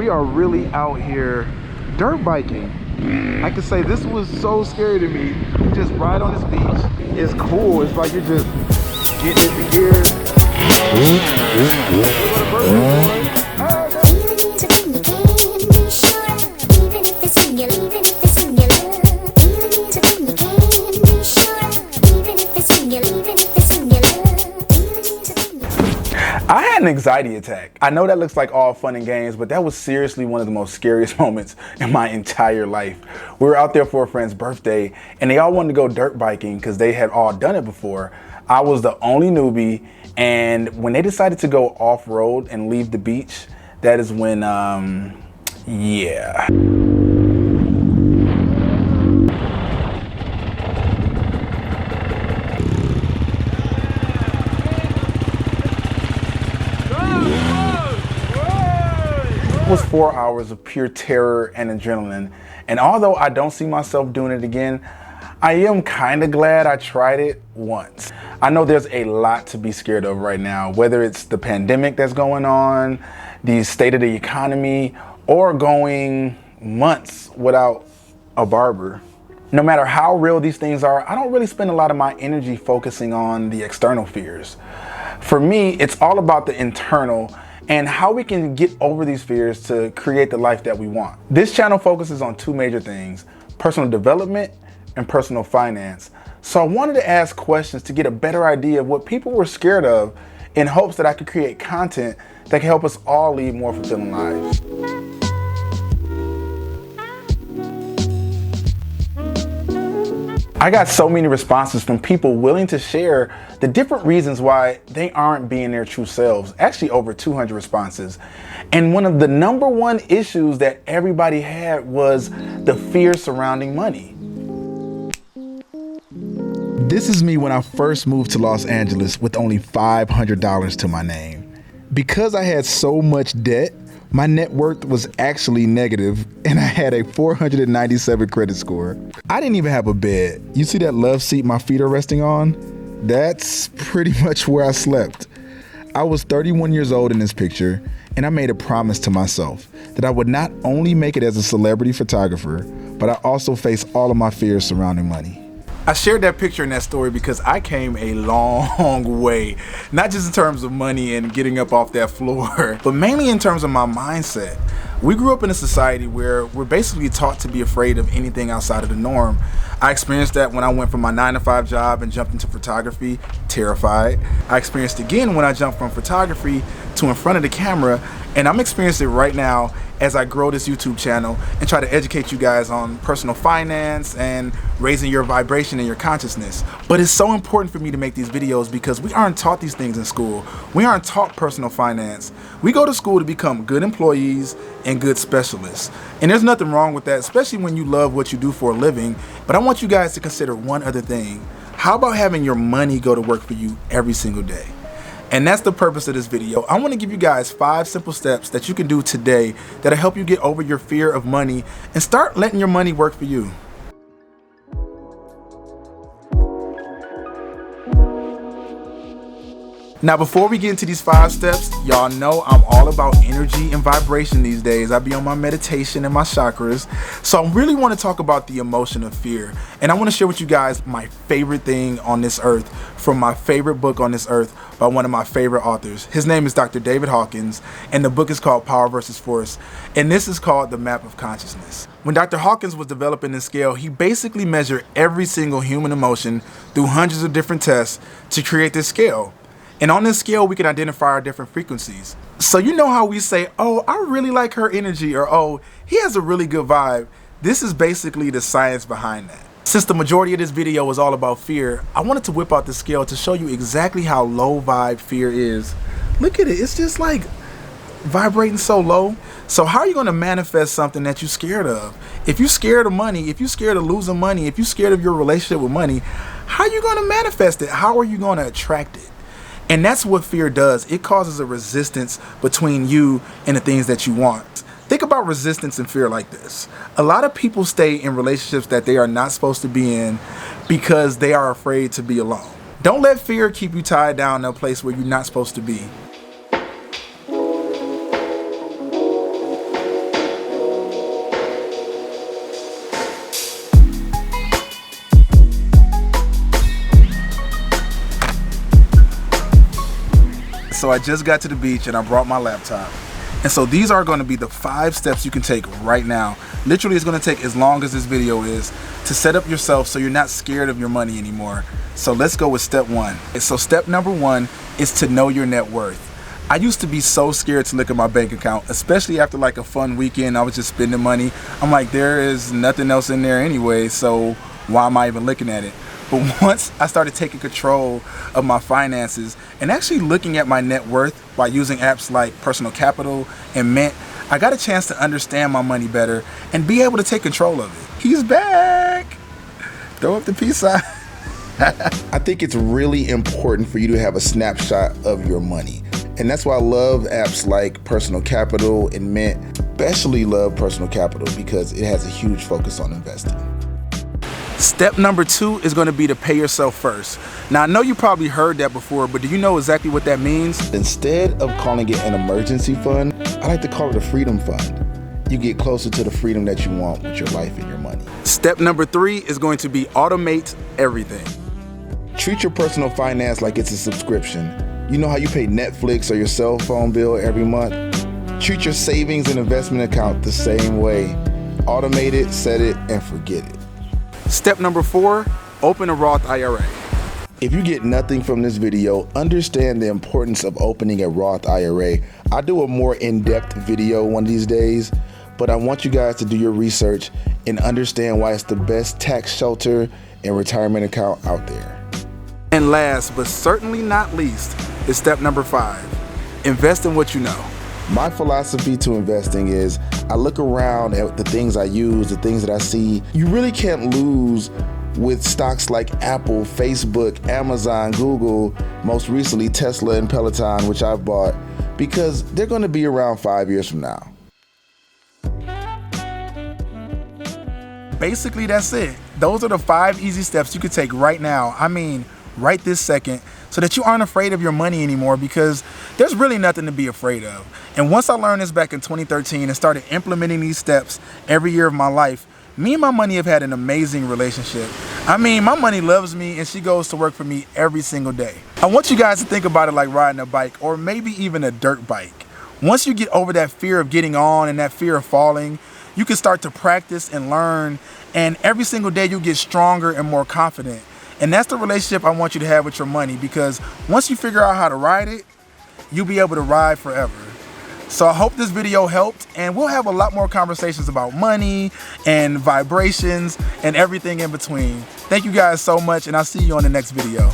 we are really out here dirt biking. I can say this was so scary to me. Just ride on this beach. It's cool. It's like you're just getting into gears. I had an anxiety attack. I know that looks like all fun and games, but that was seriously one of the most scariest moments in my entire life. We were out there for a friend's birthday and they all wanted to go dirt biking because they had all done it before. I was the only newbie, and when they decided to go off-road and leave the beach, that is when, yeah. It was 4 hours of pure terror and adrenaline, and although I don't see myself doing it again, I am kind of glad I tried it once. I know there's a lot to be scared of right now, whether it's the pandemic that's going on, the state of the economy, or going months without a barber. No matter how real these things are, I don't really spend a lot of my energy focusing on the external fears. For me, it's all about the internal and how we can get over these fears to create the life that we want. This channel focuses on two major things: personal development and personal finance. So I wanted to ask questions to get a better idea of what people were scared of, in hopes that I could create content that can help us all lead more fulfilling lives. I got so many responses from people willing to share the different reasons why they aren't being their true selves. Actually over 200 responses. And one of the number one issues that everybody had was the fear surrounding money. This is me when I first moved to Los Angeles with only $500 to my name. Because I had so much debt, my net worth was actually negative, and I had a 497 credit score. I didn't even have a bed. You see that love seat my feet are resting on? That's pretty much where I slept. I was 31 years old in this picture, and I made a promise to myself that I would not only make it as a celebrity photographer, but I also face all of my fears surrounding money. I shared that picture in that story because I came a long way, not just in terms of money and getting up off that floor, but mainly in terms of my mindset. We grew up in a society where we're basically taught to be afraid of anything outside of the norm. I experienced that when I went from my 9-to-5 job and jumped into photography, terrified. I experienced it again when I jumped from photography to in front of the camera, and I'm experiencing it right now as I grow this YouTube channel and try to educate you guys on personal finance and raising your vibration and your consciousness. But it's so important for me to make these videos because we aren't taught these things in school. We aren't taught personal finance. We go to school to become good employees and good specialists. And there's nothing wrong with that, especially when you love what you do for a living. But I want you guys to consider one other thing. How about having your money go to work for you every single day? And that's the purpose of this video. I want to give you guys 5 simple steps that you can do today that'll help you get over your fear of money and start letting your money work for you. Now, before we get into these 5 steps, y'all know I'm all about energy and vibration these days. I be on my meditation and my chakras. So I really want to talk about the emotion of fear. And I want to share with you guys my favorite thing on this earth from my favorite book on this earth by one of my favorite authors. His name is Dr. David Hawkins, and the book is called Power versus Force. And this is called The Map of Consciousness. When Dr. Hawkins was developing this scale, he basically measured every single human emotion through hundreds of different tests to create this scale. And on this scale, we can identify our different frequencies. So you know how we say, oh, I really like her energy, or oh, he has a really good vibe. This is basically the science behind that. Since the majority of this video was all about fear, I wanted to whip out the scale to show you exactly how low vibe fear is. Look at it, it's just like vibrating so low. So how are you gonna manifest something that you're scared of? If you're scared of money, if you're scared of losing money, if you're scared of your relationship with money, how are you gonna manifest it? How are you gonna attract it? And that's what fear does. It causes a resistance between you and the things that you want. Think about resistance and fear like this. A lot of people stay in relationships that they are not supposed to be in because they are afraid to be alone. Don't let fear keep you tied down in a place where you're not supposed to be. so I just got to the beach and I brought my laptop. And so these are going to be the 5 steps you can take right now. Literally, it's going to take as long as this video is to set up yourself so you're not scared of your money anymore. So let's go with step 1. So step number 1 is to know your net worth. I used to be so scared to look at my bank account, especially after like a fun weekend. I was just spending money. I'm like, there is nothing else in there anyway, so why am I even looking at it? But once I started taking control of my finances and actually looking at my net worth by using apps like Personal Capital and Mint, I got a chance to understand my money better and be able to take control of it. He's back. Throw up the peace sign. I think it's really important for you to have a snapshot of your money. And that's why I love apps like Personal Capital and Mint. Especially love Personal Capital because it has a huge focus on investing. Step number 2 is going to be to pay yourself first. Now, I know you probably heard that before, but do you know exactly what that means? Instead of calling it an emergency fund, I like to call it a freedom fund. You get closer to the freedom that you want with your life and your money. Step number 3 is going to be automate everything. Treat your personal finance like it's a subscription. You know how you pay Netflix or your cell phone bill every month? Treat your savings and investment account the same way. Automate it, set it, and forget it. Step number 4, open a Roth IRA. If you get nothing from this video, understand the importance of opening a Roth IRA. I'll do a more in-depth video one of these days, but I want you guys to do your research and understand why it's the best tax shelter and retirement account out there. And last, but certainly not least, is step number 5, invest in what you know. My philosophy to investing is I look around at the things I use, the things that I see. You really can't lose with stocks like Apple, Facebook, Amazon, Google, most recently Tesla and Peloton, which I've bought, because they're going to be around 5 years from now. Basically, that's it. Those are the 5 easy steps you could take right now. I mean, right this second, so that you aren't afraid of your money anymore, because there's really nothing to be afraid of. And once I learned this back in 2013 and started implementing these steps every year of my life, me and my money have had an amazing relationship. I mean, my money loves me and she goes to work for me every single day. I want you guys to think about it like riding a bike, or maybe even a dirt bike. Once you get over that fear of getting on and that fear of falling, you can start to practice and learn, and every single day you get stronger and more confident. And that's the relationship I want you to have with your money, because once you figure out how to ride it, you'll be able to ride forever. So I hope this video helped, and we'll have a lot more conversations about money and vibrations and everything in between. Thank you guys so much, and I'll see you on the next video.